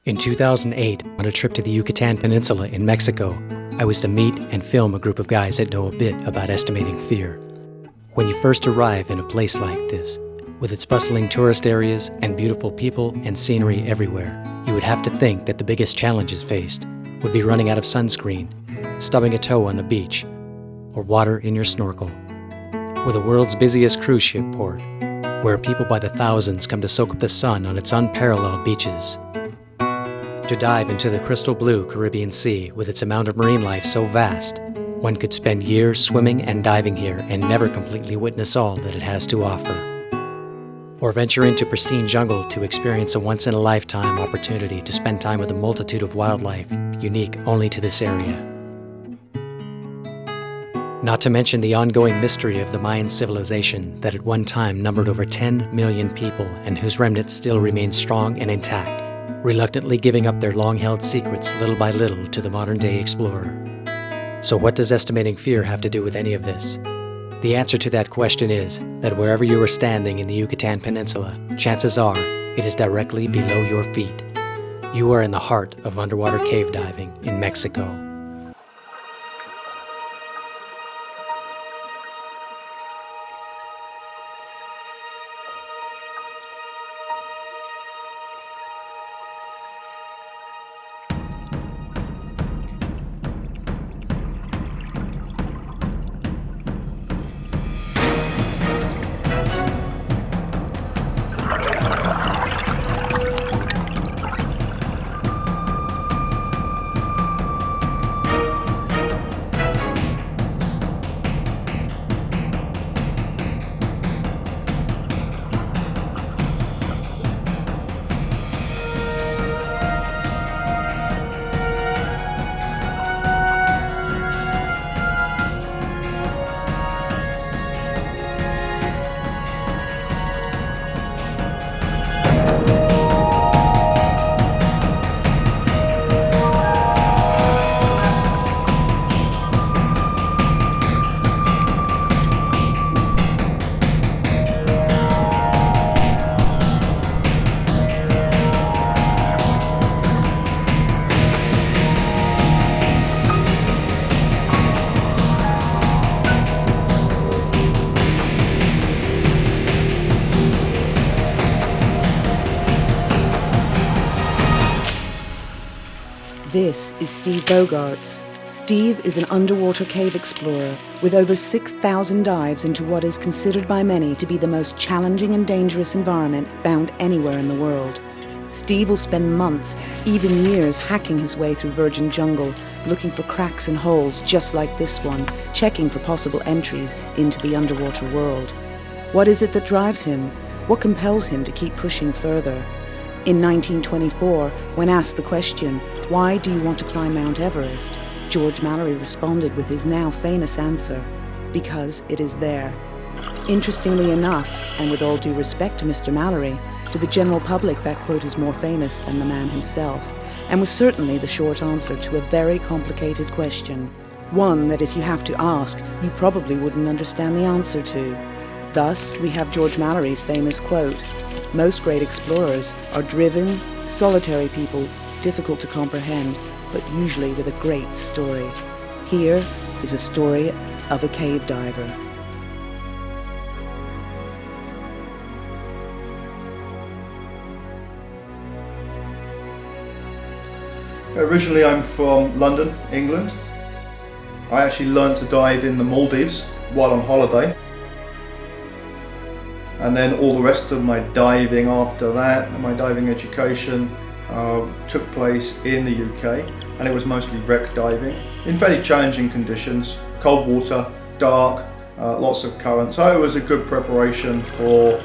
In 2008, on a trip to the Yucatan Peninsula in Mexico, I was to meet and film a group of guys that know a bit about estimating fear. When you first arrive in a place like this, with its bustling tourist areas and beautiful people and scenery everywhere, you would have to think that the biggest challenges faced would be running out of sunscreen, stubbing a toe on the beach, or water in your snorkel. With the world's busiest cruise ship port, where people by the thousands come to soak up the sun on its unparalleled beaches, to dive into the crystal blue Caribbean Sea with its amount of marine life so vast, one could spend years swimming and diving here and never completely witness all that it has to offer. Or venture into pristine jungle to experience a once-in-a-lifetime opportunity to spend time with a multitude of wildlife unique only to this area. Not to mention the ongoing mystery of the Mayan civilization that at one time numbered over 10 million people and whose remnants still remain strong and intact, reluctantly giving up their long-held secrets little by little to the modern-day explorer. So what does estimating fear have to do with any of this? The answer to that question is that wherever you are standing in the Yucatan Peninsula, chances are it is directly below your feet. You are in the heart of underwater cave diving in Mexico. This is Steve Bogaerts. Steve is an underwater cave explorer with over 6,000 dives into what is considered by many to be the most challenging and dangerous environment found anywhere in the world. Steve will spend months, even years, hacking his way through virgin jungle, looking for cracks and holes just like this one, checking for possible entries into the underwater world. What is it that drives him? What compels him to keep pushing further? In 1924, when asked the question, "Why do you want to climb Mount Everest?" George Mallory responded with his now famous answer, "Because it is there." Interestingly enough, and with all due respect to Mr. Mallory, to the general public that quote is more famous than the man himself, and was certainly the short answer to a very complicated question. One that if you have to ask, you probably wouldn't understand the answer to. Thus, we have George Mallory's famous quote, "Most great explorers are driven, solitary people, difficult to comprehend, but usually with a great story." Here is a story of a cave diver. Originally I'm from London, England. I actually learned to dive in the Maldives while on holiday. And then all the rest of my diving after that, and my diving education, took place in the UK, and it was mostly wreck diving in fairly challenging conditions, cold water, dark, lots of current. So it was a good preparation for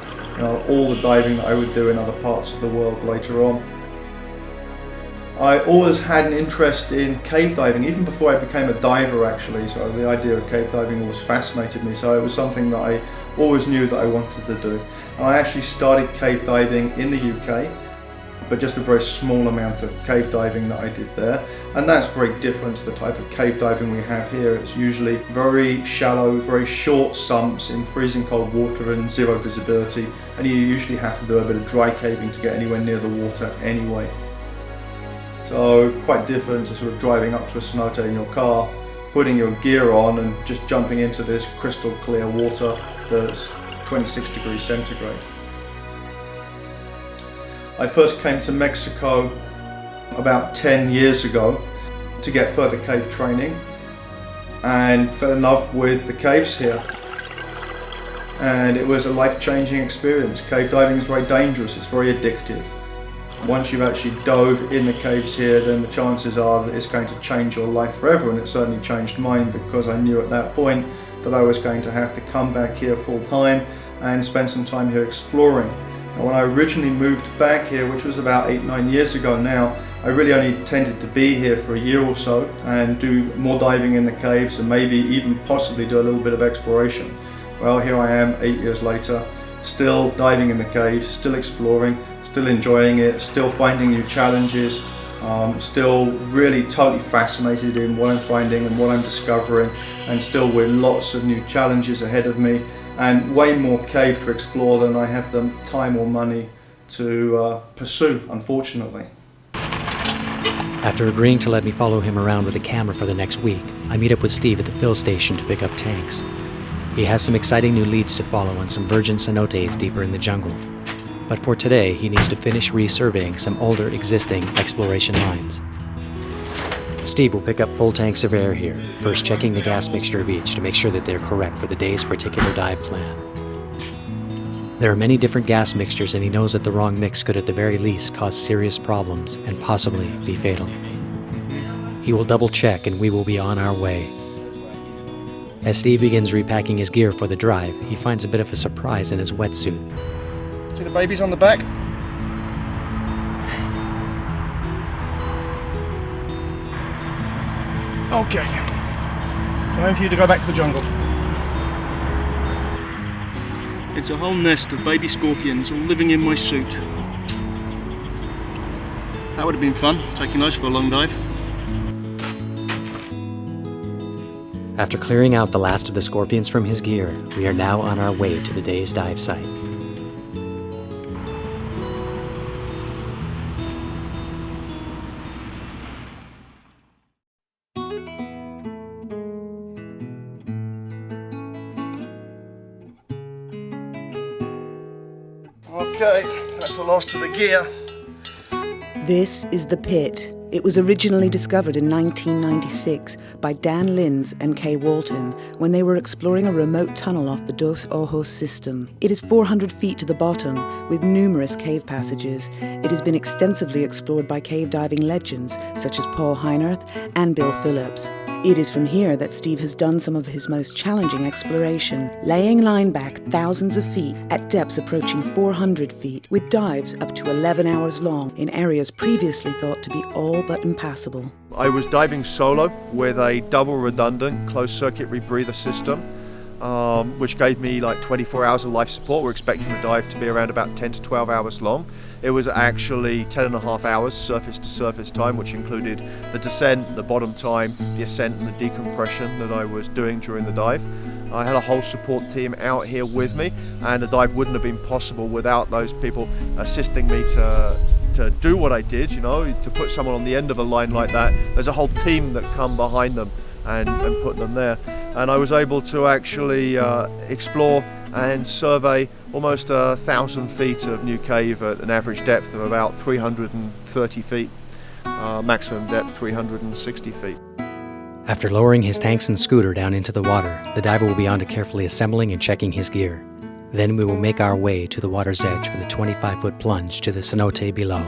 all the diving that I would do in other parts of the world later on. I always had an interest in cave diving, even before I became a diver actually, so the idea of cave diving always fascinated me, so it was something that I always knew that I wanted to do. And I actually started cave diving in the UK, but just a very small amount of cave diving that I did there. And that's very different to the type of cave diving we have here. It's usually very shallow, very short sumps in freezing cold water and zero visibility. And you usually have to do a bit of dry caving to get anywhere near the water anyway. So quite different to sort of driving up to a cenote in your car, putting your gear on and just jumping into this crystal clear water that's 26 degrees centigrade. I first came to Mexico about 10 years ago to get further cave training and fell in love with the caves here. And it was a life-changing experience. Cave diving is very dangerous, it's very addictive. Once you've actually dove in the caves here, then the chances are that it's going to change your life forever, and it certainly changed mine because I knew at that point that I was going to have to come back here full time and spend some time here exploring. And when I originally moved back here, which was about 8-9 years ago now, I really only intended to be here for a year or so and do more diving in the caves and maybe even possibly do a little bit of exploration. Well, here I am 8 years later, still diving in the caves, still exploring, still enjoying it, still finding new challenges, still really totally fascinated in what I'm finding and what I'm discovering, and still with lots of new challenges ahead of me and way more cave to explore than I have the time or money to pursue, unfortunately. After agreeing to let me follow him around with a camera for the next week, I meet up with Steve at the fill station to pick up tanks. He has some exciting new leads to follow on some virgin cenotes deeper in the jungle. But for today, he needs to finish resurveying some older existing exploration lines. Steve will pick up full tanks of air here, first checking the gas mixture of each to make sure that they're correct for the day's particular dive plan. There are many different gas mixtures, and he knows that the wrong mix could at the very least cause serious problems and possibly be fatal. He will double check and we will be on our way. As Steve begins repacking his gear for the drive, he finds a bit of a surprise in his wetsuit. See the babies on the back? Okay. Time for you to go back to the jungle. It's a whole nest of baby scorpions all living in my suit. That would have been fun, taking those for a long dive. After clearing out the last of the scorpions from his gear, we are now on our way to the day's dive site. Okay, that's the last of the gear. This is the pit. It was originally discovered in 1996 by Dan Linz and Kay Walton when they were exploring a remote tunnel off the Dos Ojos system. It is 400 feet to the bottom, with numerous cave passages. It has been extensively explored by cave diving legends such as Paul Heinerth and Bill Phillips. It is from here that Steve has done some of his most challenging exploration, laying line back thousands of feet at depths approaching 400 feet, with dives up to 11 hours long in areas previously thought to be all but impassable. I was diving solo with a double redundant closed circuit rebreather system, which gave me like 24 hours of life support. We're expecting the dive to be around about 10 to 12 hours long. It was actually 10.5 hours surface to surface time, which included the descent, the bottom time, the ascent and the decompression that I was doing during the dive. I had a whole support team out here with me, and the dive wouldn't have been possible without those people assisting me to do what I did, you know, to put someone on the end of a line like that. There's a whole team that come behind them and put them there. And I was able to actually explore and survey almost 1,000 feet of new cave at an average depth of about 330 feet, maximum depth 360 feet. After lowering his tanks and scooter down into the water, the diver will be on to carefully assembling and checking his gear. Then we will make our way to the water's edge for the 25-foot plunge to the cenote below.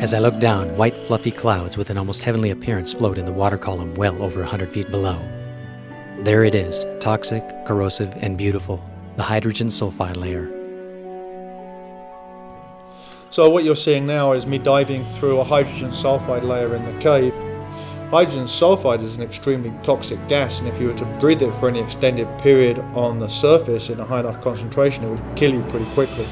As I look down, white fluffy clouds with an almost heavenly appearance float in the water column well over 100 feet below. There it is, toxic, corrosive, and beautiful, the hydrogen sulfide layer. So what you're seeing now is me diving through a hydrogen sulfide layer in the cave. Hydrogen sulfide is an extremely toxic gas, and if you were to breathe it for any extended period on the surface in a high enough concentration, it would kill you pretty quickly.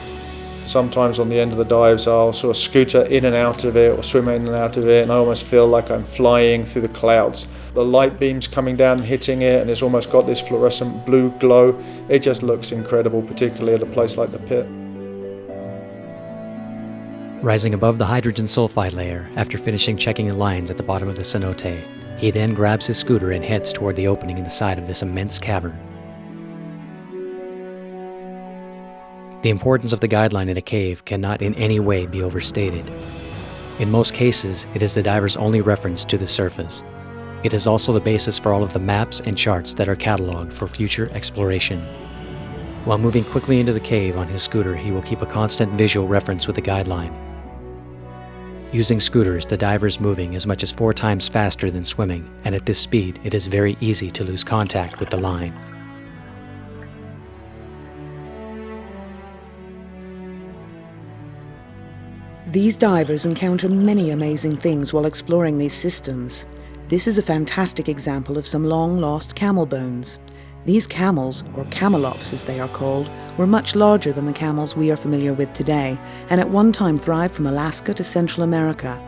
Sometimes on the end of the dives I'll sort of scooter in and out of it or swim in and out of it, and I almost feel like I'm flying through the clouds. the light beams coming down and hitting it, and it's almost got this fluorescent blue glow. It just looks incredible, particularly at a place like the pit. Rising above the hydrogen sulfide layer after finishing checking the lines at the bottom of the cenote, he then grabs his scooter and heads toward the opening in the side of this immense cavern. The importance of the guideline in a cave cannot in any way be overstated. In most cases, it is the diver's only reference to the surface. It is also the basis for all of the maps and charts that are cataloged for future exploration. While moving quickly into the cave on his scooter, he will keep a constant visual reference with the guideline. Using scooters, the diver is moving as much as 4 times faster than swimming, and at this speed, it is very easy to lose contact with the line. These divers encounter many amazing things while exploring these systems. This is a fantastic example of some long-lost camel bones. These camels, or camelops as they are called, were much larger than the camels we are familiar with today, and at one time thrived from Alaska to Central America,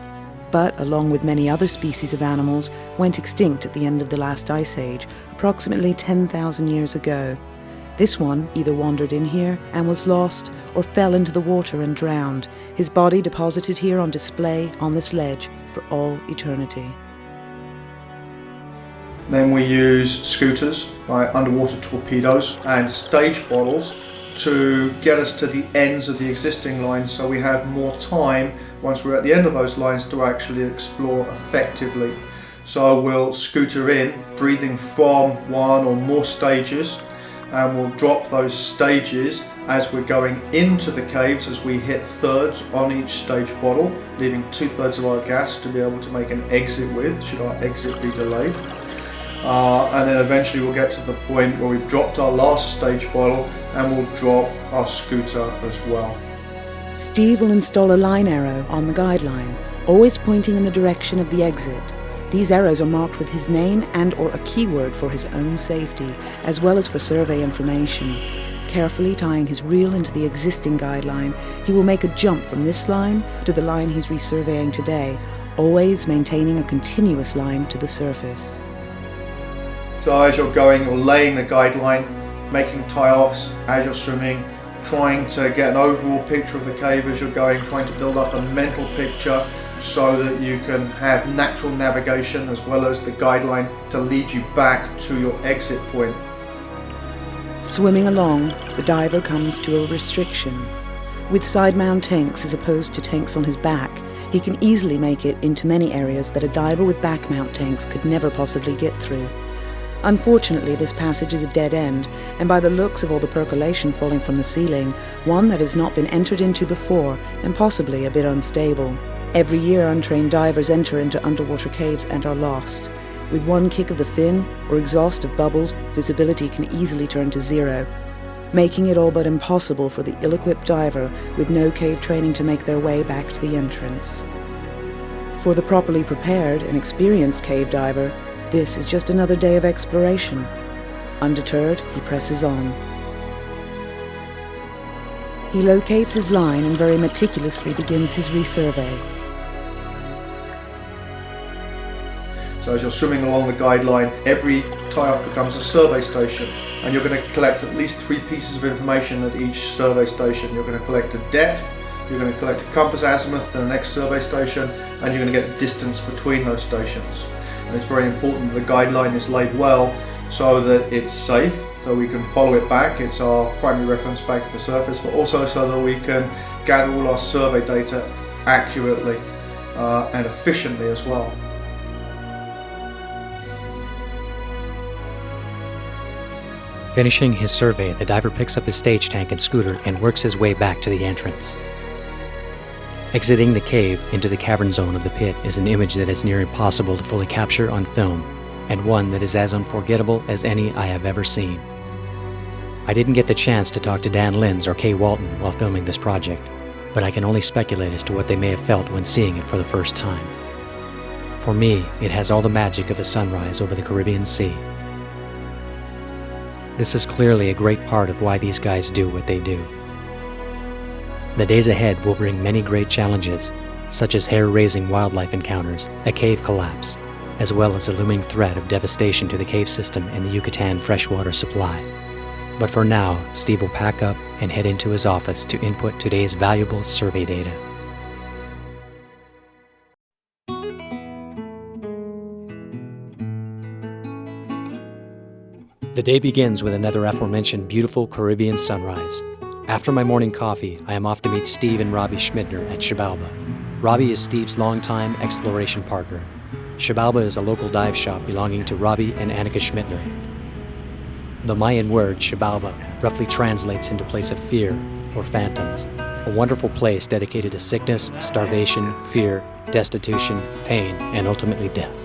but, along with many other species of animals, went extinct at the end of the last ice age, approximately 10,000 years ago. This one either wandered in here and was lost, or fell into the water and drowned, his body deposited here on display on this ledge for all eternity. Then we use scooters, like underwater torpedoes, and stage bottles to get us to the ends of the existing lines, so we have more time once we're at the end of those lines to actually explore effectively. So we'll scooter in, breathing from one or more stages, and we'll drop those stages as we're going into the caves, as we hit thirds on each stage bottle, leaving 2/3 of our gas to be able to make an exit with, should our exit be delayed. And then eventually we'll get to the point where we've dropped our last stage bottle and we'll drop our scooter as well. Steve will install a line arrow on the guideline, always pointing in the direction of the exit. These arrows are marked with his name and or a keyword for his own safety, as well as for survey information. Carefully tying his reel into the existing guideline, he will make a jump from this line to the line he's resurveying today, always maintaining a continuous line to the surface. So as you're going, you're laying the guideline, making tie-offs as you're swimming, trying to get an overall picture of the cave as you're going, trying to build up a mental picture so that you can have natural navigation as well as the guideline to lead you back to your exit point. Swimming along, the diver comes to a restriction. With side-mount tanks as opposed to tanks on his back, he can easily make it into many areas that a diver with back-mount tanks could never possibly get through. Unfortunately, this passage is a dead end, and by the looks of all the percolation falling from the ceiling, one that has not been entered into before, and possibly a bit unstable. Every year, untrained divers enter into underwater caves and are lost. With one kick of the fin, or exhaust of bubbles, visibility can easily turn to zero, making it all but impossible for the ill-equipped diver with no cave training to make their way back to the entrance. For the properly prepared and experienced cave diver, this is just another day of exploration. Undeterred, he presses on. He locates his line and very meticulously begins his resurvey. So as you're swimming along the guideline, every tie-off becomes a survey station, and you're going to collect at least 3 pieces of information at each survey station. You're going to collect a depth, you're going to collect a compass azimuth to the next survey station, and you're going to get the distance between those stations. And it's very important that the guideline is laid well so that it's safe, so we can follow it back. It's our primary reference back to the surface, but also so that we can gather all our survey data accurately and efficiently as well. Finishing his survey, the diver picks up his stage tank and scooter and works his way back to the entrance. Exiting the cave into the cavern zone of the pit is an image that is near impossible to fully capture on film, and one that is as unforgettable as any I have ever seen. I didn't get the chance to talk to Dan Linz or Kay Walton while filming this project, but I can only speculate as to what they may have felt when seeing it for the first time. For me, it has all the magic of a sunrise over the Caribbean Sea. This is clearly a great part of why these guys do what they do. The days ahead will bring many great challenges, such as hair-raising wildlife encounters, a cave collapse, as well as a looming threat of devastation to the cave system and the Yucatan freshwater supply. But for now, Steve will pack up and head into his office to input today's valuable survey data. The day begins with another aforementioned beautiful Caribbean sunrise. After my morning coffee, I am off to meet Steve and Robbie Schmittner at Xibalba. Robbie is Steve's longtime exploration partner. Xibalba is a local dive shop belonging to Robbie and Annika Schmidner. The Mayan word Xibalba roughly translates into place of fear or phantoms, a wonderful place dedicated to sickness, starvation, fear, destitution, pain, and ultimately death.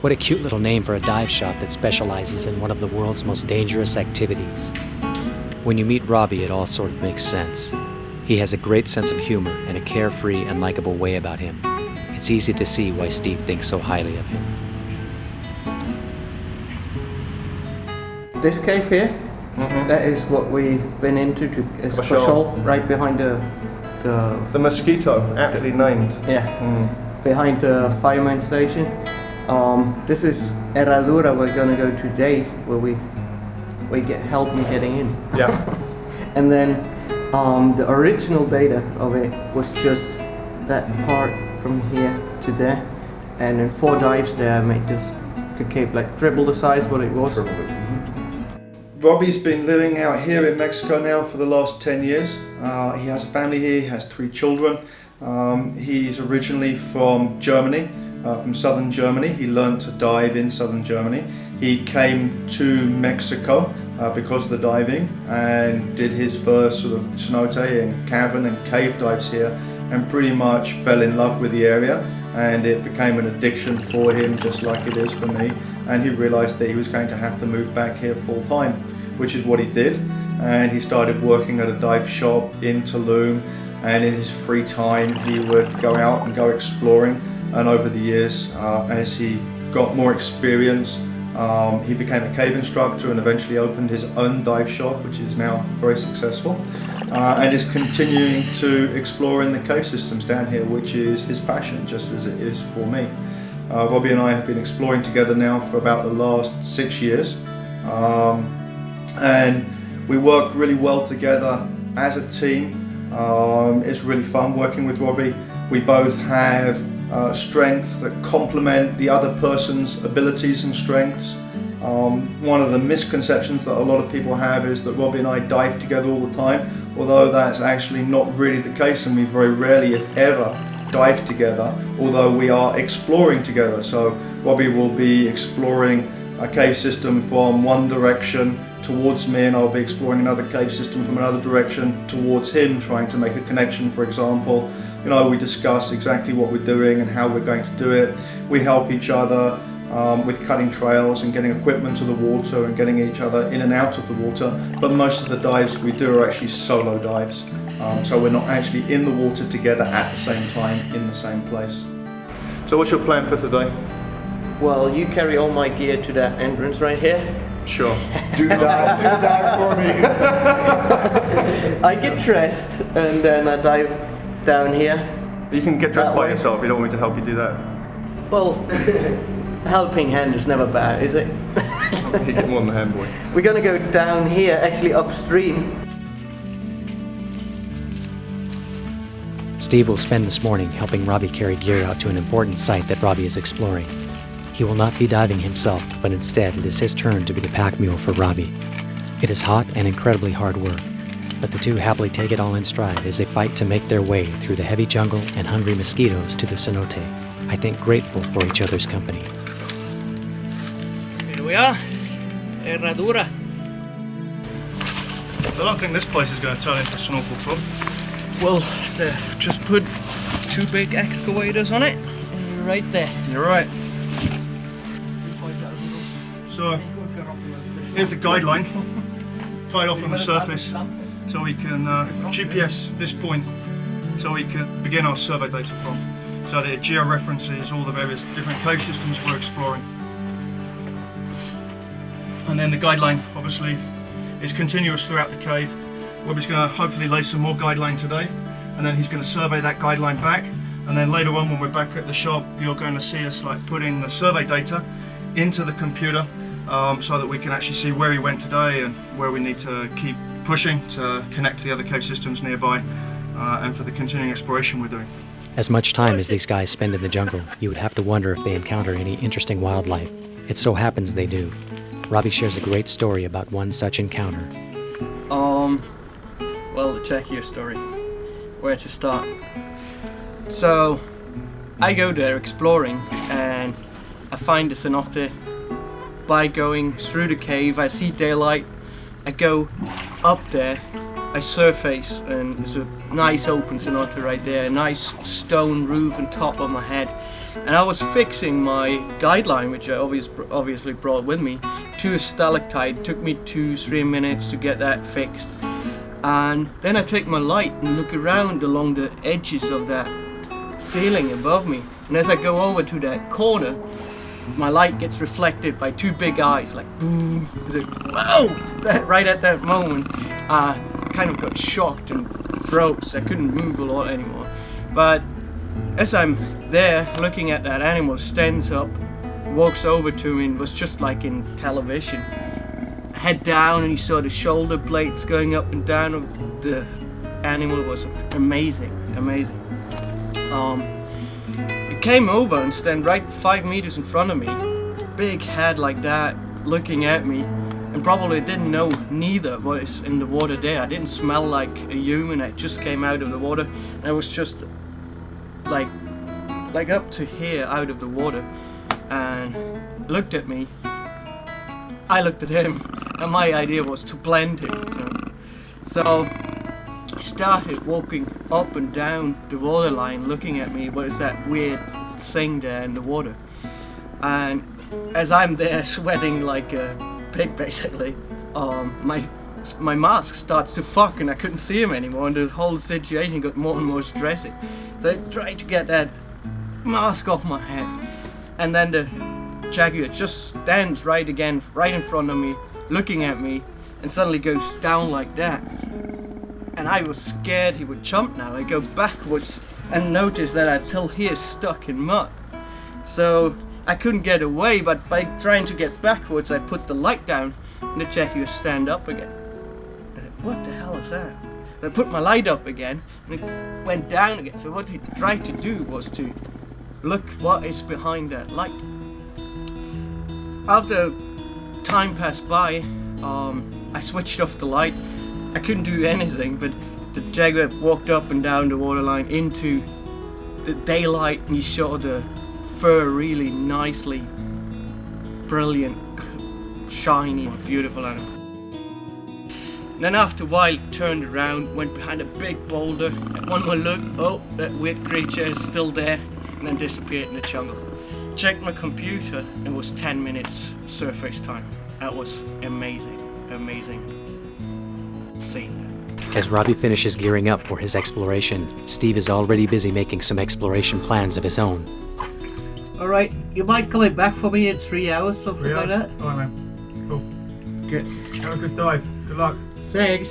What a cute little name for a dive shop that specializes in one of the world's most dangerous activities. When you meet Robbie, it all sort of makes sense. He has a great sense of humor and a carefree and likable way about him. It's easy to see why Steve thinks so highly of him. This cave here, that is what we've been into. It's a shoal right behind the mosquito, aptly named. Yeah, behind the fireman station. This is Herradura we're gonna go today, where we get help in getting in. Yeah. And then the original data of it was just that part from here to there, and in 4 dives there made the cave like triple the size what it was. Robbie's been living out here in Mexico now for the last 10 years. He has a family here, he has 3 children. He's originally from Germany. From southern Germany. He learned to dive in southern Germany. He came to Mexico because of the diving and did his first sort of cenote and cavern and cave dives here, and pretty much fell in love with the area, and it became an addiction for him just like it is for me, and he realized that he was going to have to move back here full time, which is what he did, and he started working at a dive shop in Tulum, and in his free time he would go out and go exploring. And over the years, as he got more experience, he became a cave instructor and eventually opened his own dive shop, which is now very successful, and is continuing to explore in the cave systems down here, which is his passion, just as it is for me. Robbie and I have been exploring together now for about the last 6 years, and we work really well together as a team. It's really fun working with Robbie. We both have strengths that complement the other person's abilities and strengths. One of the misconceptions that a lot of people have is that Robbie and I dive together all the time, although that's actually not really the case, and we very rarely, if ever, dive together, although we are exploring together. So Robbie will be exploring a cave system from one direction towards me, and I'll be exploring another cave system from another direction towards him, trying to make a connection, for example. You know, we discuss exactly what we're doing and how we're going to do it. We help each other with cutting trails and getting equipment to the water and getting each other in and out of the water. But most of the dives we do are actually solo dives. So we're not actually in the water together at the same time in the same place. So what's your plan for today? Well, you carry all my gear to that entrance right here. Sure. Do that for me. I get dressed and then I dive down here. You can get dressed by yourself, you don't want me to help you do that. Well, a helping hand is never bad, is it? You get more than a hand, boy. We're gonna go down here, actually upstream. Steve will spend this morning helping Robbie carry gear out to an important site that Robbie is exploring. He will not be diving himself, but instead it is his turn to be the pack mule for Robbie. It is hot and incredibly hard work, but the two happily take it all in stride as they fight to make their way through the heavy jungle and hungry mosquitoes to the cenote, I think grateful for each other's company. Here we are, Herradura. I don't think this place is going to turn into a snorkel club. Well, they've just put 2 big excavators on it, and you're right there. You're right. So here's the guideline tied off on the surface, so we can GPS this point, so we can begin our survey data from, so that it georeferences all the various different cave systems we're exploring. And then the guideline obviously is continuous throughout the cave. Robbie's going to hopefully lay some more guideline today, and then he's going to survey that guideline back, And then later on when we're back at the shop, you're going to see us like putting the survey data into the computer so that we can actually see where he went today and where we need to keep pushing to connect to the other cave systems nearby and for the continuing exploration we're doing. As much time as these guys spend in the jungle, you would have to wonder if they encounter any interesting wildlife. It so happens they do. Robbie shares a great story about one such encounter. Well, the Jaguar story. Where to start? So, I go there exploring and I find the cenote. By going through the cave, I see daylight. I go up there, I surface, and there's a nice open cenote right there, a nice stone roof on top of my head. And I was fixing my guideline, which I obviously brought with me, to a stalactite. It took me 2-3 minutes to get that fixed. And then I take my light and look around along the edges of that ceiling above me. And as I go over to that corner, my light gets reflected by 2 big eyes, like boom, like, whoa! Right at that moment, I kind of got shocked and froze. I couldn't move a lot anymore. But as I'm there looking at that animal, stands up, walks over to me, and was just like in television. Head down, and you saw the shoulder blades going up and down of the animal. Was amazing, amazing. It came over and stand right 5 meters in front of me, big head like that, looking at me, and probably didn't know neither was in the water there. I didn't smell like a human. I just came out of the water, and I was just like up to here out of the water, and looked at me. I looked at him, and my idea was to blend him, you know? So I started walking up and down the waterline, looking at me. What is that weird thing there in the water? And as I'm there sweating like a pig, basically, my mask starts to fuck, and I couldn't see him anymore, and the whole situation got more and more stressing. So I tried to get that mask off my head, and then the Jaguar just stands right in front of me, looking at me, and suddenly goes down like that. And I was scared he would jump now. I go backwards and notice that I till here stuck in mud. So I couldn't get away, but by trying to get backwards, I put the light down, and the Jaguar stand up again. What the hell is that? I put my light up again, and it went down again. So what he tried to do was to look what is behind that light. After time passed by, I switched off the light. I couldn't do anything, but the Jaguar walked up and down the waterline into the daylight, and you saw the fur really nicely, brilliant, shiny, beautiful animal. And then after a while, it turned around, went behind a big boulder, and one more look, oh, that weird creature is still there, and then disappeared in the jungle. Checked my computer, it was 10 minutes surface time. That was amazing, amazing scene. As Robbie finishes gearing up for his exploration, Steve is already busy making some exploration plans of his own. Alright, you mind coming back for me in 3 hours, something like that? Alright, man. Cool. Good. Have a good dive. Good luck. Thanks.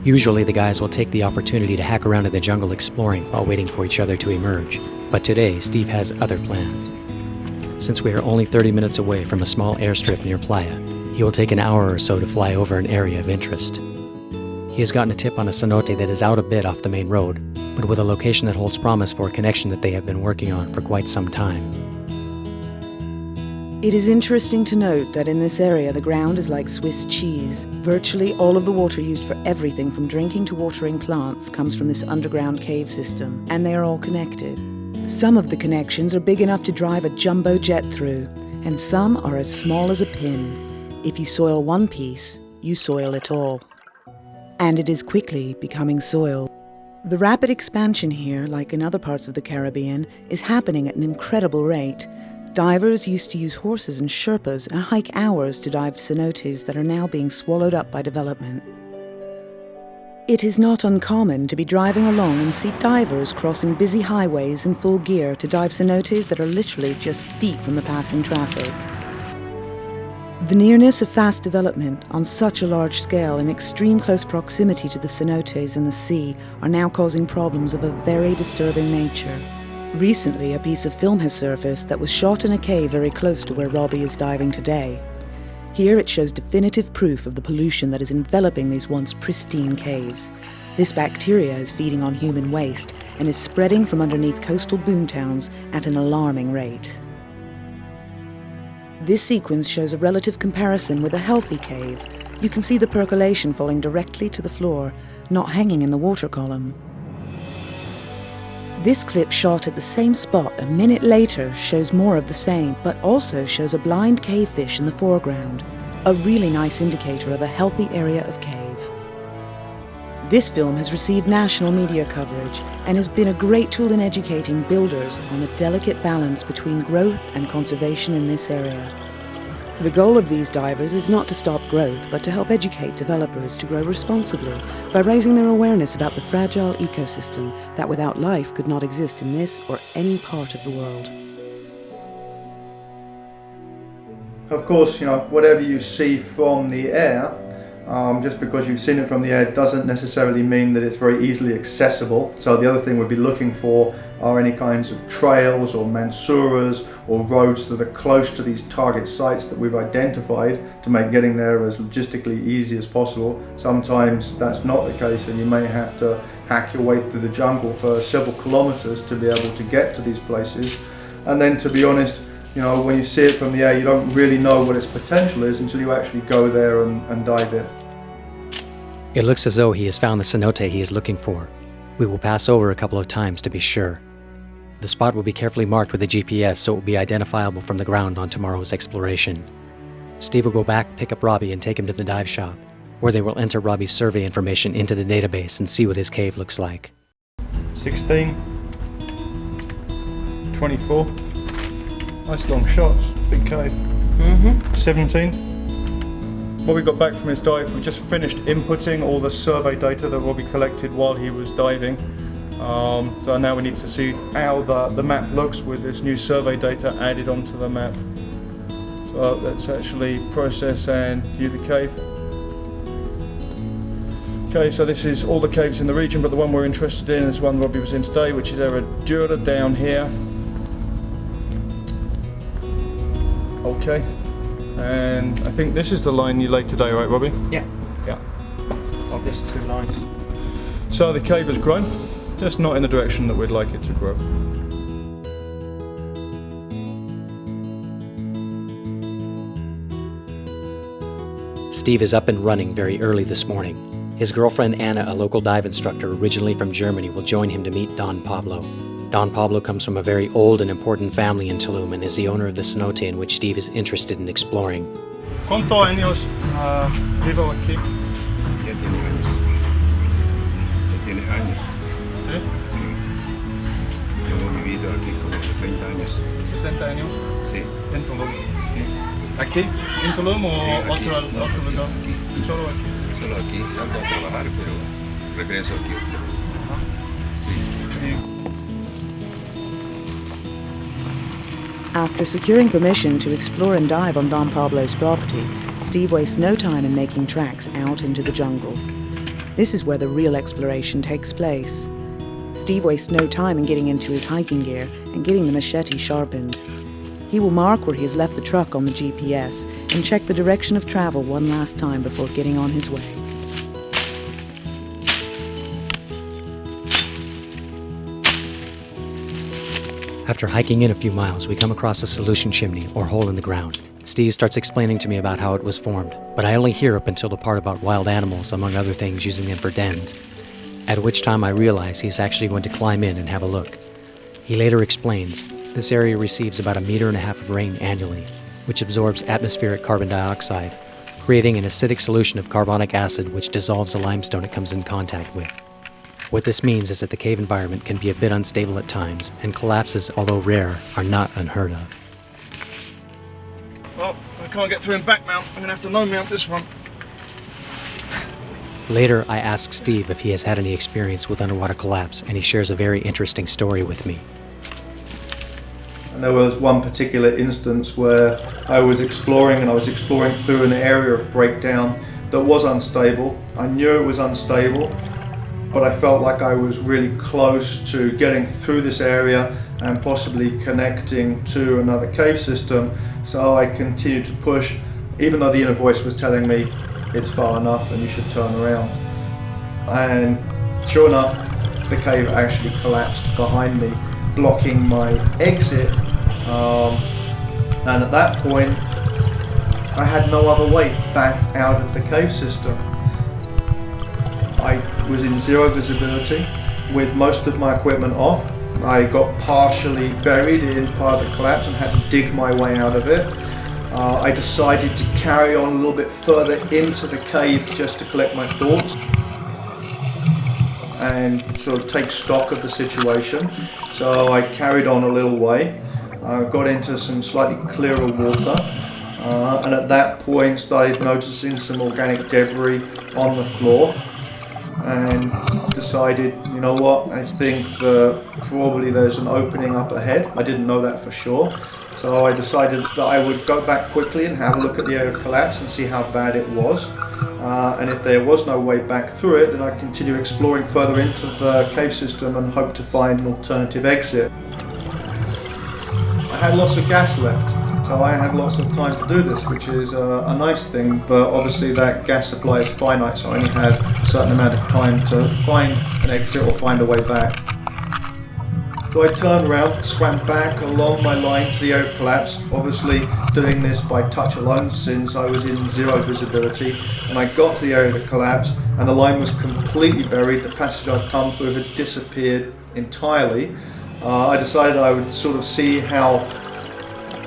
Usually the guys will take the opportunity to hack around in the jungle exploring while waiting for each other to emerge. But today, Steve has other plans. Since we are only 30 minutes away from a small airstrip near Playa, he will take an hour or so to fly over an area of interest. He has gotten a tip on a cenote that is out a bit off the main road, but with a location that holds promise for a connection that they have been working on for quite some time. It is interesting to note that in this area the ground is like Swiss cheese. Virtually all of the water used for everything from drinking to watering plants comes from this underground cave system, and they are all connected. Some of the connections are big enough to drive a jumbo jet through, and some are as small as a pin. If you soil one piece, you soil it all. And it is quickly becoming soil. The rapid expansion here, like in other parts of the Caribbean, is happening at an incredible rate. Divers used to use horses and Sherpas and hike hours to dive cenotes that are now being swallowed up by development. It is not uncommon to be driving along and see divers crossing busy highways in full gear to dive cenotes that are literally just feet from the passing traffic. The nearness of fast development on such a large scale in extreme close proximity to the cenotes and the sea are now causing problems of a very disturbing nature. Recently, a piece of film has surfaced that was shot in a cave very close to where Robbie is diving today. Here it shows definitive proof of the pollution that is enveloping these once pristine caves. This bacteria is feeding on human waste and is spreading from underneath coastal boomtowns at an alarming rate. This sequence shows a relative comparison with a healthy cave. You can see the percolation falling directly to the floor, not hanging in the water column. This clip shot at the same spot a minute later shows more of the same, but also shows a blind cavefish in the foreground, a really nice indicator of a healthy area of cave. This film has received national media coverage and has been a great tool in educating builders on the delicate balance between growth and conservation in this area. The goal of these divers is not to stop growth, but to help educate developers to grow responsibly by raising their awareness about the fragile ecosystem that without life could not exist in this or any part of the world. Of course, whatever you see from the air, just because you've seen it from the air doesn't necessarily mean that it's very easily accessible. So the other thing we'd be looking for are any kinds of trails or mansuras or roads that are close to these target sites that we've identified to make getting there as logistically easy as possible. Sometimes that's not the case and you may have to hack your way through the jungle for several kilometers to be able to get to these places. And then, to be honest, when you see it from the air, you don't really know what its potential is until you actually go there and dive in. It looks as though he has found the cenote he is looking for. We will pass over a couple of times to be sure. The spot will be carefully marked with a GPS so it will be identifiable from the ground on tomorrow's exploration. Steve will go back, pick up Robbie, and take him to the dive shop, where they will enter Robbie's survey information into the database and see what his cave looks like. 16, 24, nice long shots, big cave. 17. What we got back from his dive, we just finished inputting all the survey data that Robbie collected while he was diving. So now we need to see how the map looks with this new survey data added onto the map. So let's actually process and view the cave. Okay, so this is all the caves in the region, but the one we're interested in is one Robbie was in today, which is Archaeological down here. Okay, and I think this is the line you laid today, right, Robbie? Yeah. Yeah. Of these two lines. So the cave has grown, just not in the direction that we'd like it to grow. Steve is up and running very early this morning. His girlfriend Anna, a local dive instructor originally from Germany, will join him to meet Don Pablo. Don Pablo comes from a very old and important family in Tulum and is the owner of the cenote in which Steve is interested in exploring. ¿Cuántos años vivo aquí? Ya tiene años. Ya tiene años. ¿Sí? Sí. Yo he vivido aquí como 60 años. 60 años. Sí. En Tulum. Sí. ¿Aquí? ¿En Tulum o Sí, aquí, otro lugar? aquí. Solo aquí. Solo aquí salgo a trabajar, pero regreso aquí. Sí. After securing permission to explore and dive on Don Pablo's property, Steve wastes no time in making tracks out into the jungle. This is where the real exploration takes place. Steve wastes no time in getting into his hiking gear and getting the machete sharpened. He will mark where he has left the truck on the GPS and check the direction of travel one last time before getting on his way. After hiking in a few miles, we come across a solution chimney, or hole in the ground. Steve starts explaining to me about how it was formed, but I only hear up until the part about wild animals, among other things, using them for dens, at which time I realize he's actually going to climb in and have a look. He later explains, this area receives about 1.5 meters of rain annually, which absorbs atmospheric carbon dioxide, creating an acidic solution of carbonic acid which dissolves the limestone it comes in contact with. What this means is that the cave environment can be a bit unstable at times, and collapses, although rare, are not unheard of. Well, I can't get through in back mount. I'm going to have to low mount this one. Later, I ask Steve if he has had any experience with underwater collapse, and he shares a very interesting story with me. And there was one particular instance where I was exploring through an area of breakdown that was unstable. I knew it was unstable, but I felt like I was really close to getting through this area and possibly connecting to another cave system. So I continued to push, even though the inner voice was telling me it's far enough and you should turn around. And sure enough, the cave actually collapsed behind me, blocking my exit. And at that point, I had no other way back out of the cave system. I was in zero visibility with most of my equipment off. I got partially buried in part of the collapse and had to dig my way out of it. I decided to carry on a little bit further into the cave just to collect my thoughts and sort of take stock of the situation. So I carried on a little way, got into some slightly clearer water, and at that point started noticing some organic debris on the floor, and decided, you know what, I think that probably there's an opening up ahead. I didn't know that for sure. So I decided that I would go back quickly and have a look at the area of collapse and see how bad it was. And if there was no way back through it, then I'd continue exploring further into the cave system and hope to find an alternative exit. I had lots of gas left, so I had lots of time to do this, which is a nice thing, but obviously that gas supply is finite, so I only had a certain amount of time to find an exit or find a way back. So I turned around, swam back along my line to the area of collapse, obviously doing this by touch alone since I was in zero visibility. And I got to the area of the collapse and the line was completely buried. The passage I'd come through had disappeared entirely. I decided I would sort of see how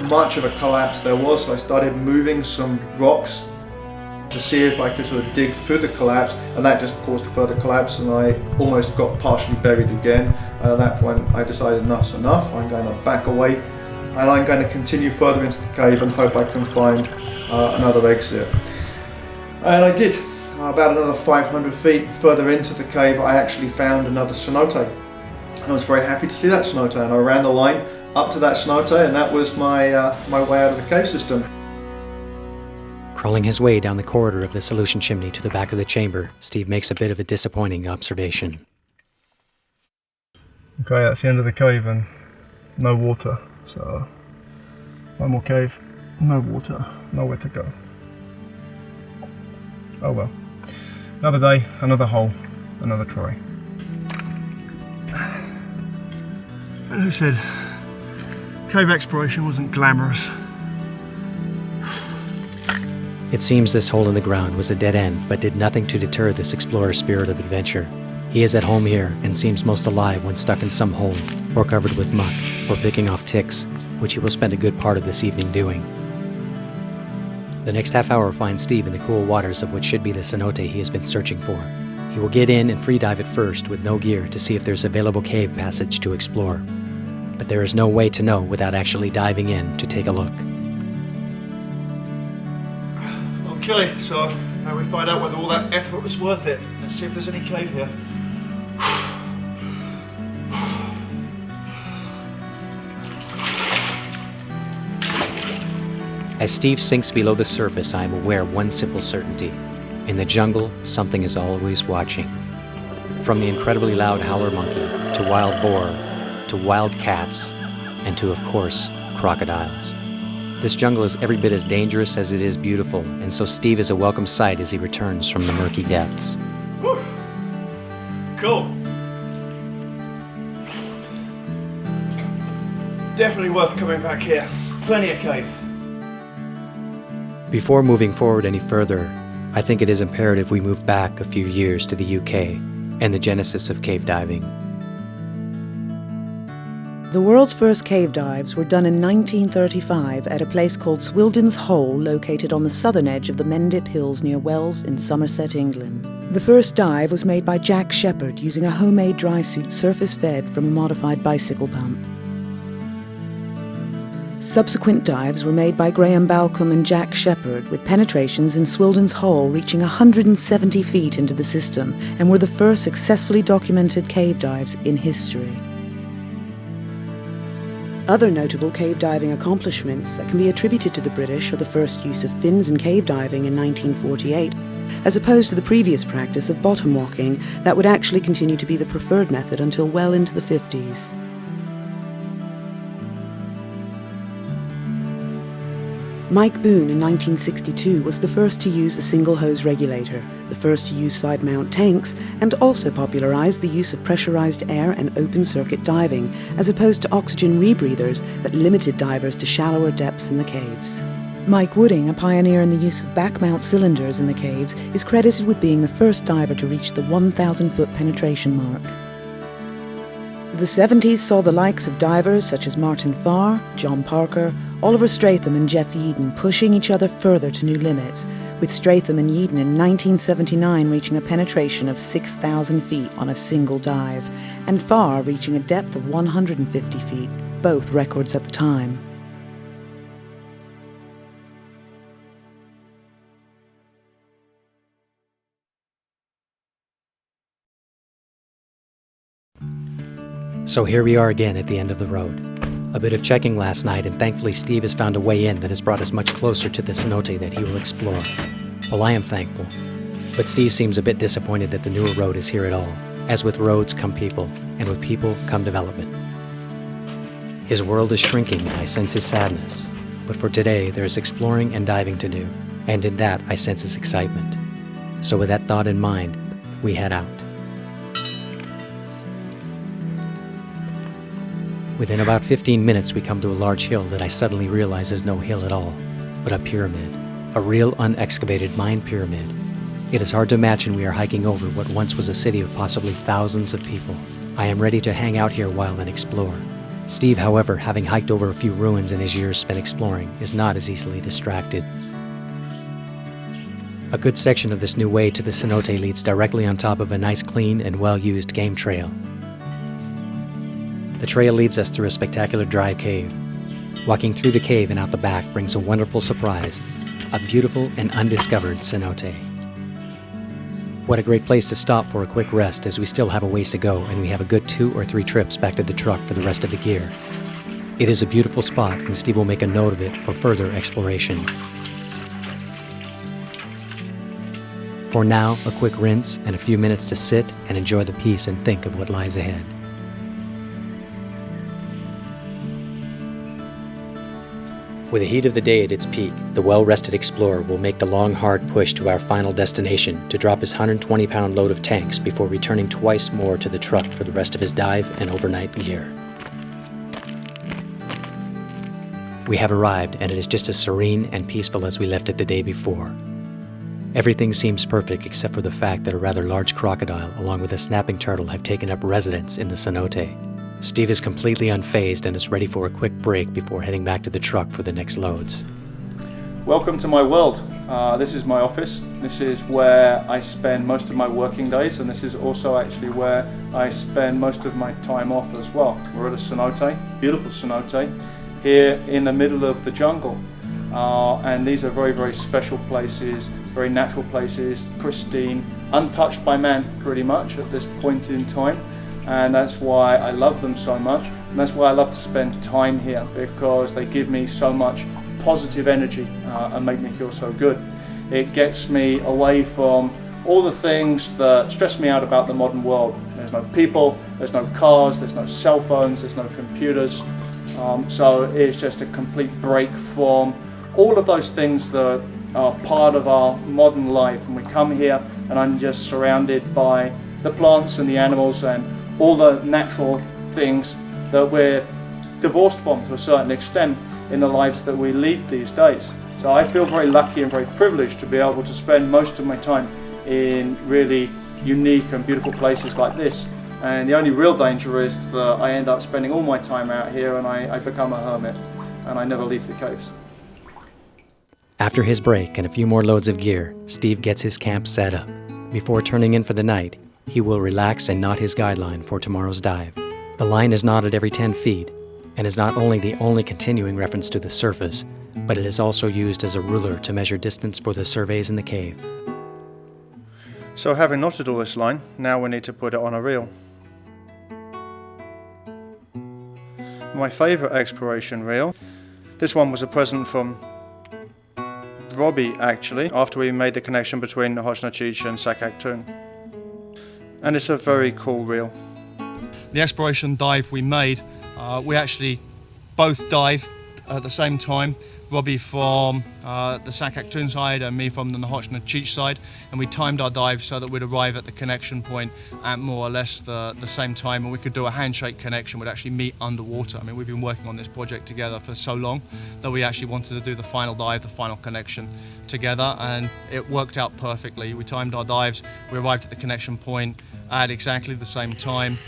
much of a collapse there was, so I started moving some rocks to see if I could sort of dig through the collapse, and that just caused further collapse and I almost got partially buried again. And at that point I decided enough's enough, I'm going to back away and I'm going to continue further into the cave and hope I can find another exit. And I did. About another 500 feet further into the cave I actually found another cenote. I was very happy to see that cenote and I ran the line up to that cenote and that was my way out of the cave system. Crawling his way down the corridor of the solution chimney to the back of the chamber, Steve makes a bit of a disappointing observation. Okay, that's the end of the cave and no water. So, one more cave, no water, nowhere to go. Oh well. Another day, another hole, another try. And who said cave exploration wasn't glamorous? It seems this hole in the ground was a dead end, but did nothing to deter this explorer's spirit of adventure. He is at home here and seems most alive when stuck in some hole, or covered with muck, or picking off ticks, which he will spend a good part of this evening doing. The next half hour finds Steve in the cool waters of what should be the cenote he has been searching for. He will get in and free dive at first with no gear to see if there's available cave passage to explore. But there is no way to know without actually diving in to take a look. Okay, so now we find out whether all that effort was worth it. Let's see if there's any cave here. As Steve sinks below the surface, I am aware of one simple certainty. In the jungle, something is always watching. From the incredibly loud howler monkey, to wild boar, to wild cats, and to, of course, crocodiles. This jungle is every bit as dangerous as it is beautiful, and so Steve is a welcome sight as he returns from the murky depths. Woo. Cool. Definitely worth coming back here. Plenty of cave. Before moving forward any further, I think it is imperative we move back a few years to the UK and the genesis of cave diving. The world's first cave dives were done in 1935 at a place called Swildon's Hole, located on the southern edge of the Mendip Hills near Wells in Somerset, England. The first dive was made by Jack Shepherd using a homemade dry suit surface-fed from a modified bicycle pump. Subsequent dives were made by Graham Balcombe and Jack Shepherd, with penetrations in Swildon's Hole reaching 170 feet into the system, and were the first successfully documented cave dives in history. Other notable cave diving accomplishments that can be attributed to the British are the first use of fins in cave diving in 1948, as opposed to the previous practice of bottom walking that would actually continue to be the preferred method until well into the 50s. Mike Boone in 1962 was the first to use a single hose regulator, the first to use side mount tanks, and also popularized the use of pressurized air and open circuit diving, as opposed to oxygen rebreathers that limited divers to shallower depths in the caves. Mike Wooding, a pioneer in the use of back mount cylinders in the caves, is credited with being the first diver to reach the 1,000-foot penetration mark. The 70s saw the likes of divers such as Martin Farr, John Parker, Oliver Stratham and Jeff Yeadon pushing each other further to new limits, with Stratham and Yeadon in 1979 reaching a penetration of 6,000 feet on a single dive, and Farr reaching a depth of 150 feet, both records at the time. So here we are again at the end of the road. A bit of checking last night, and thankfully Steve has found a way in that has brought us much closer to the cenote that he will explore. Well, I am thankful. But Steve seems a bit disappointed that the newer road is here at all. As with roads come people, and with people come development. His world is shrinking, and I sense his sadness. But for today, there is exploring and diving to do, and in that I sense his excitement. So with that thought in mind, we head out. Within about 15 minutes, we come to a large hill that I suddenly realize is no hill at all, but a pyramid. A real unexcavated mine pyramid. It is hard to imagine we are hiking over what once was a city of possibly thousands of people. I am ready to hang out here a while and explore. Steve, however, having hiked over a few ruins in his years spent exploring, is not as easily distracted. A good section of this new way to the cenote leads directly on top of a nice clean and well-used game trail. The trail leads us through a spectacular dry cave. Walking through the cave and out the back brings a wonderful surprise, a beautiful and undiscovered cenote. What a great place to stop for a quick rest, as we still have a ways to go and we have a good 2 or 3 trips back to the truck for the rest of the gear. It is a beautiful spot, and Steve will make a note of it for further exploration. For now, a quick rinse and a few minutes to sit and enjoy the peace and think of what lies ahead. With the heat of the day at its peak, the well-rested explorer will make the long, hard push to our final destination to drop his 120-pound load of tanks before returning twice more to the truck for the rest of his dive and overnight gear. We have arrived, and it is just as serene and peaceful as we left it the day before. Everything seems perfect except for the fact that a rather large crocodile along with a snapping turtle have taken up residence in the cenote. Steve is completely unfazed and is ready for a quick break before heading back to the truck for the next loads. Welcome to my world. This is my office. This is where I spend most of my working days, and this is also actually where I spend most of my time off as well. We're at a cenote, beautiful cenote, here in the middle of the jungle. And these are very, very special places, very natural places, pristine, untouched by man pretty much at this point in time. And that's why I love them so much, and that's why I love to spend time here, because they give me so much positive energy and make me feel so good. It gets me away from all the things that stress me out about the modern world. There's no people, there's no cars, there's no cell phones, there's no computers, so it's just a complete break from all of those things that are part of our modern life. And we come here and I'm just surrounded by the plants and the animals and all the natural things that we're divorced from to a certain extent in the lives that we lead these days. So I feel very lucky and very privileged to be able to spend most of my time in really unique and beautiful places like this. And the only real danger is that I end up spending all my time out here and I become a hermit and I never leave the caves. After his break and a few more loads of gear, Steve gets his camp set up. Before turning in for the night, he will relax and knot his guideline for tomorrow's dive. The line is knotted every 10 feet, and is not only the only continuing reference to the surface, but it is also used as a ruler to measure distance for the surveys in the cave. So having knotted all this line, now we need to put it on a reel. My favourite exploration reel. This one was a present from Robbie, actually, after we made the connection between Ojos and Sac Actun. And it's a very cool reel. The exploration dive we made, we actually both dived at the same time. Robbie from the Sac Actun side and me from the Ojos side, and we timed our dive so that we'd arrive at the connection point at more or less the same time, and we could do a handshake connection. We'd actually meet underwater. I mean, we've been working on this project together for so long that we actually wanted to do the final dive, the final connection together, and it worked out perfectly. We timed our dives, we arrived at the connection point at exactly the same time.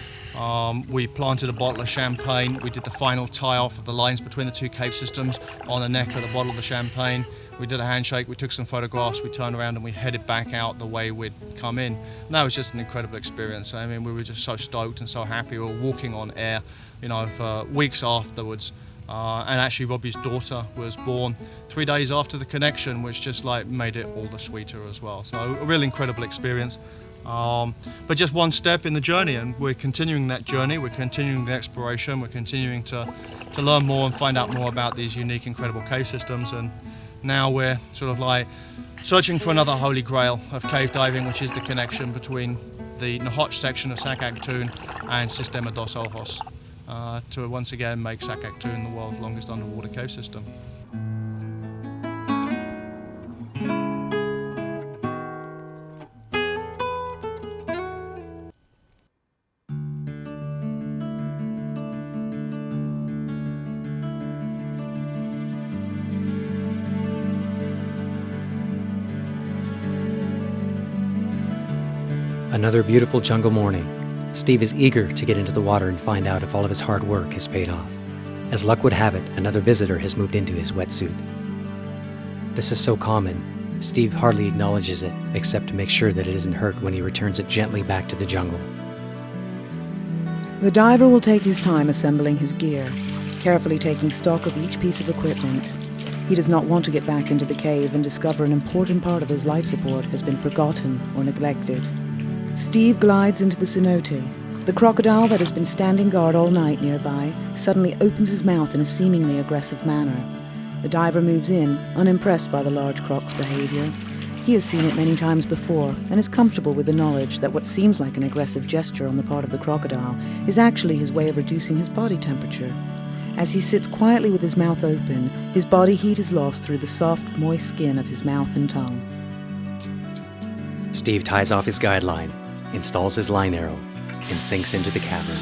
We planted a bottle of champagne. We did the final tie-off of the lines between the two cave systems on the neck of the bottle of the champagne. We did a handshake, we took some photographs, we turned around and we headed back out the way we'd come in. And that was just an incredible experience. I mean, we were just so stoked and so happy. We were walking on air, you know, for weeks afterwards. And actually Robbie's daughter was born 3 days after the connection, which just like made it all the sweeter as well. So a really incredible experience. But just one step in the journey, and we're continuing that journey, we're continuing the exploration, we're continuing to learn more and find out more about these unique, incredible cave systems, and now we're sort of like searching for another holy grail of cave diving, which is the connection between the Ojos section of Sac Actun and Sistema dos Ojos, to once again make Sac Actun the world's longest underwater cave system. Another beautiful jungle morning. Steve is eager to get into the water and find out if all of his hard work has paid off. As luck would have it, another visitor has moved into his wetsuit. This is so common, Steve hardly acknowledges it, except to make sure that it isn't hurt when he returns it gently back to the jungle. The diver will take his time assembling his gear, carefully taking stock of each piece of equipment. He does not want to get back into the cave and discover an important part of his life support has been forgotten or neglected. Steve glides into the cenote. The crocodile that has been standing guard all night nearby suddenly opens his mouth in a seemingly aggressive manner. The diver moves in, unimpressed by the large croc's behavior. He has seen it many times before and is comfortable with the knowledge that what seems like an aggressive gesture on the part of the crocodile is actually his way of reducing his body temperature. As he sits quietly with his mouth open, his body heat is lost through the soft, moist skin of his mouth and tongue. Steve ties off his guide line, installs his line arrow, and sinks into the cavern.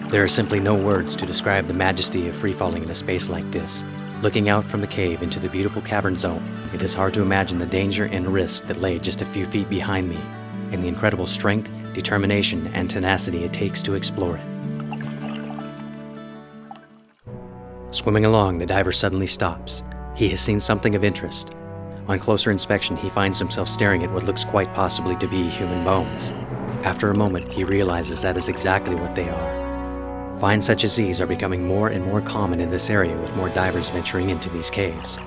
There are simply no words to describe the majesty of free-falling in a space like this. Looking out from the cave into the beautiful cavern zone, it is hard to imagine the danger and risk that lay just a few feet behind me, and the incredible strength, determination, and tenacity it takes to explore it. Swimming along, the diver suddenly stops. He has seen something of interest. On closer inspection, he finds himself staring at what looks quite possibly to be human bones. After a moment, he realizes that is exactly what they are. Finds such as these are becoming more and more common in this area, with more divers venturing into these caves.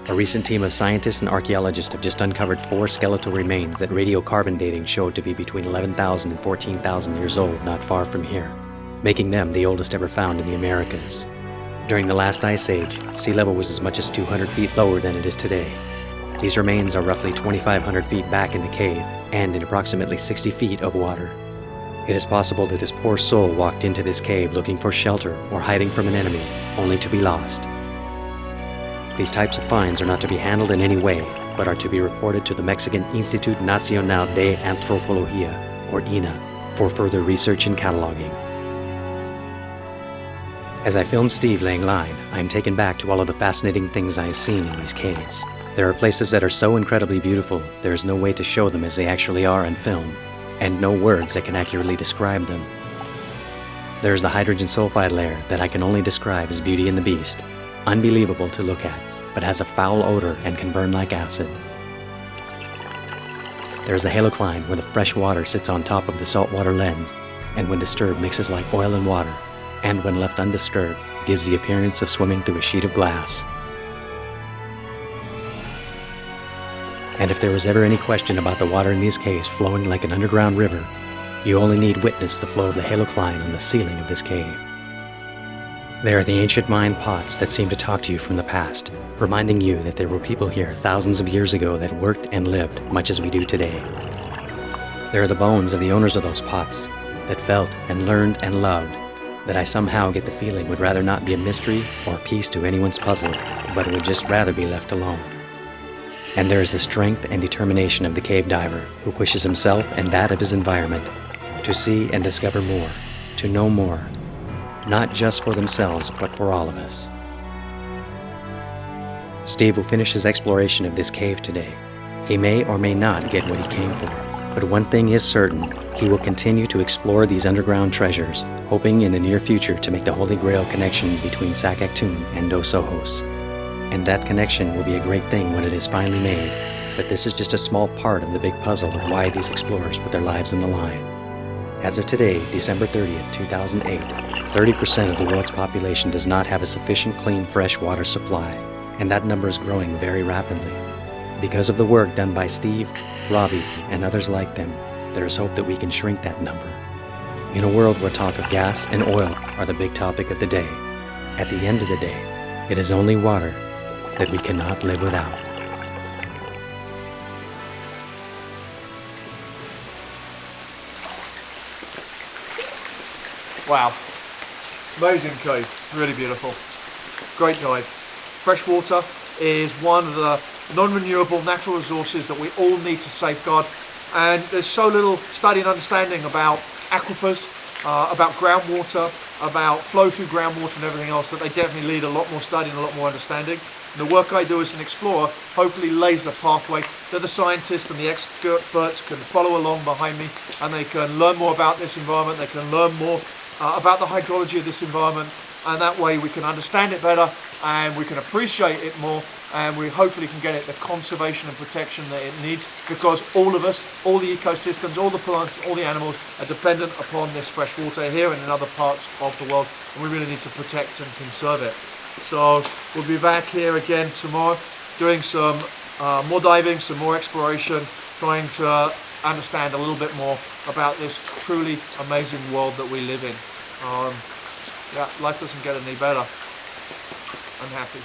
A recent team of scientists and archaeologists have just uncovered 4 skeletal remains that radiocarbon dating showed to be between 11,000 and 14,000 years old not far from here, making them the oldest ever found in the Americas. During the last ice age, sea level was as much as 200 feet lower than it is today. These remains are roughly 2,500 feet back in the cave and in approximately 60 feet of water. It is possible that this poor soul walked into this cave looking for shelter or hiding from an enemy, only to be lost. These types of finds are not to be handled in any way, but are to be reported to the Mexican Instituto Nacional de Antropología, or INA, for further research and cataloging. As I film Steve laying line, I am taken back to all of the fascinating things I have seen in these caves. There are places that are so incredibly beautiful, there is no way to show them as they actually are on film, and no words that can accurately describe them. There is the hydrogen sulfide layer that I can only describe as Beauty and the Beast, unbelievable to look at, but has a foul odor and can burn like acid. There is the halocline where the fresh water sits on top of the saltwater lens, and when disturbed mixes like oil and water, and when left undisturbed, gives the appearance of swimming through a sheet of glass. And if there was ever any question about the water in these caves flowing like an underground river, You only need witness the flow of the halocline on the ceiling of this cave. They are the ancient Mayan pots that seem to talk to you from the past, reminding you that there were people here thousands of years ago that worked and lived much as we do today. They are the bones of the owners of those pots that felt and learned and loved, that I somehow get the feeling would rather not be a mystery or piece to anyone's puzzle, but would just rather be left alone. And there is the strength and determination of the cave diver who pushes himself and that of his environment to see and discover more, to know more, not just for themselves, but for all of us. Steve will finish his exploration of this cave today. He may or may not get what he came for, but one thing is certain, he will continue to explore these underground treasures, hoping in the near future to make the Holy Grail connection between Sac Actun and Dos Ojos. And that connection will be a great thing when it is finally made, but this is just a small part of the big puzzle of why these explorers put their lives on the line. As of today, December 30th, 2008, 30% of the world's population does not have a sufficient clean fresh water supply, and that number is growing very rapidly. Because of the work done by Steve, Robbie, and others like them, there is hope that we can shrink that number. In a world where talk of gas and oil are the big topic of the day, at the end of the day, it is only water that we cannot live without. Wow. Amazing cave. Really beautiful. Great dive. Fresh water is one of the non-renewable natural resources that we all need to safeguard. And there's so little study and understanding about aquifers, about groundwater, about flow through groundwater and everything else, that they definitely need a lot more study and a lot more understanding. And the work I do as an explorer hopefully lays the pathway that the scientists and the experts can follow along behind me, and they can learn more about this environment, they can learn more about the hydrology of this environment, and that way we can understand it better and we can appreciate it more, and we hopefully can get it the conservation and protection that it needs, because all of us, all the ecosystems, all the plants, all the animals are dependent upon this fresh water here and in other parts of the world, and we really need to protect and conserve it. So we'll be back here again tomorrow doing some more diving, some more exploration, trying to understand a little bit more about this truly amazing world that we live in. Yeah, life doesn't get any better. I'm happy.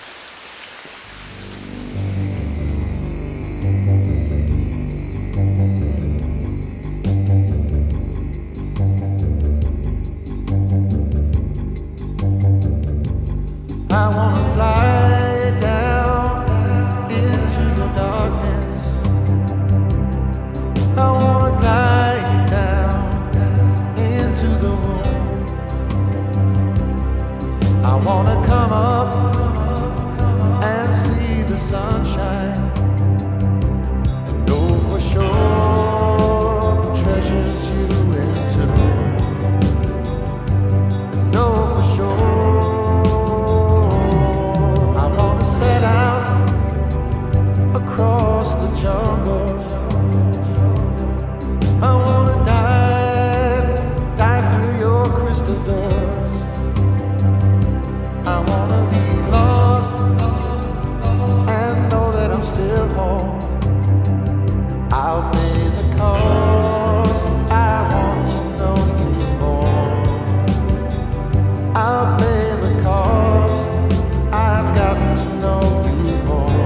I wanna fly down into the darkness. I wanna glide down into the room. I wanna come up and see the sunshine, to know for sure the treasures you entomb. Know for sure. Across the jungle, I wanna dive through your crystal doors. I wanna be lost and know that I'm still home. I'll pay the cost. I want to know you more. I'll pay the cost. I've got to know you more.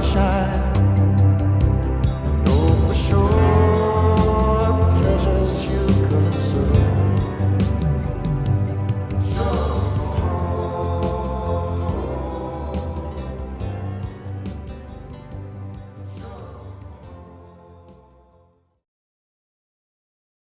shine.